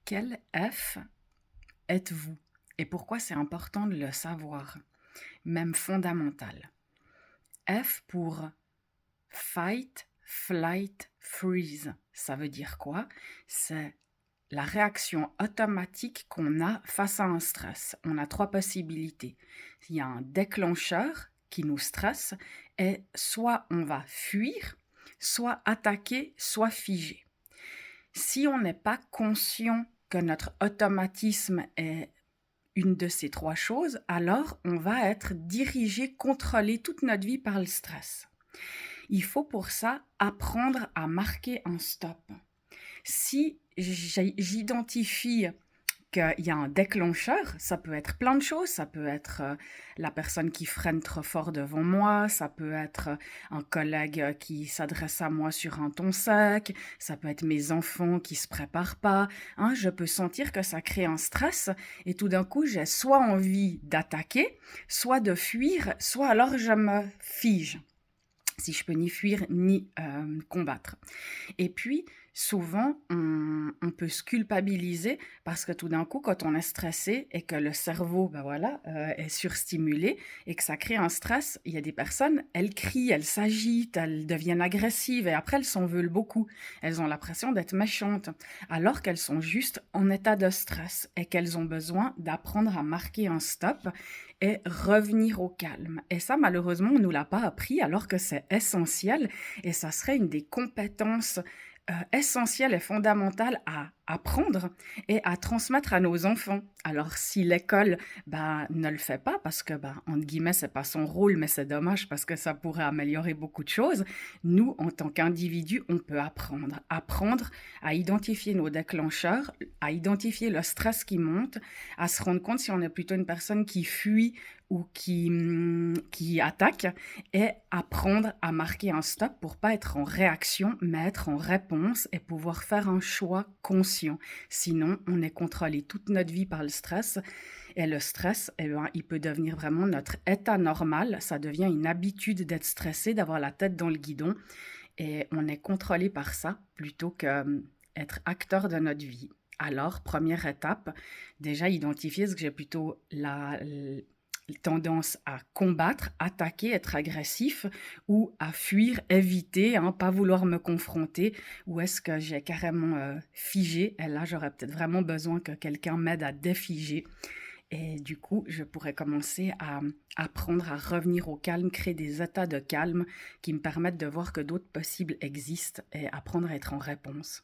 Quel F êtes-vous? Et pourquoi c'est important de le savoir, même fondamental. F pour Fight, Flight, Freeze. Ça veut dire quoi? C'est la réaction automatique qu'on a face à un stress. On a trois possibilités. Il y a un déclencheur qui nous stresse et soit on va fuir, soit attaquer, soit figer. Si on n'est pas conscient que notre automatisme est une de ces trois choses, alors on va être dirigé, contrôlé toute notre vie par le stress. Il faut pour ça apprendre à marquer un stop. Si j'identifie qu'il y a un déclencheur, ça peut être plein de choses, ça peut être la personne qui freine trop fort devant moi, ça peut être un collègue qui s'adresse à moi sur un ton sec, ça peut être mes enfants qui se préparent pas, hein, je peux sentir que ça crée un stress et tout d'un coup j'ai soit envie d'attaquer, soit de fuir, soit alors je me fige. Si je peux ni fuir ni combattre. Et puis, souvent, on peut se culpabiliser parce que tout d'un coup, quand on est stressé et que le cerveau est surstimulé et que ça crée un stress, il y a des personnes, elles crient, elles s'agitent, elles deviennent agressives et après, elles s'en veulent beaucoup. Elles ont l'impression d'être méchantes alors qu'elles sont juste en état de stress et qu'elles ont besoin d'apprendre à marquer un stop et revenir au calme. Et ça, malheureusement, on ne nous l'a pas appris alors que c'est essentiel et ça serait une des compétences essentielles et fondamentales à apprendre et à transmettre à nos enfants. Alors si l'école ne le fait pas parce que entre guillemets c'est pas son rôle, mais c'est dommage parce que ça pourrait améliorer beaucoup de choses, nous en tant qu'individus on peut apprendre à identifier nos déclencheurs, à identifier le stress qui monte, à se rendre compte si on est plutôt une personne qui fuit ou qui attaque et apprendre à marquer un stop pour pas être en réaction mais être en réponse et pouvoir faire un choix conscient. Sinon, on est contrôlé toute notre vie par le stress et le stress, il peut devenir vraiment notre état normal. Ça devient une habitude d'être stressé, d'avoir la tête dans le guidon et on est contrôlé par ça plutôt qu'être acteur de notre vie. Alors, première étape, déjà identifier ce que j'ai plutôt la tendance à combattre, attaquer, être agressif ou à fuir, éviter, pas vouloir me confronter, ou est-ce que j'ai carrément figé et là j'aurais peut-être vraiment besoin que quelqu'un m'aide à défiger et du coup je pourrais commencer à apprendre à revenir au calme, créer des états de calme qui me permettent de voir que d'autres possibles existent et apprendre à être en réponse.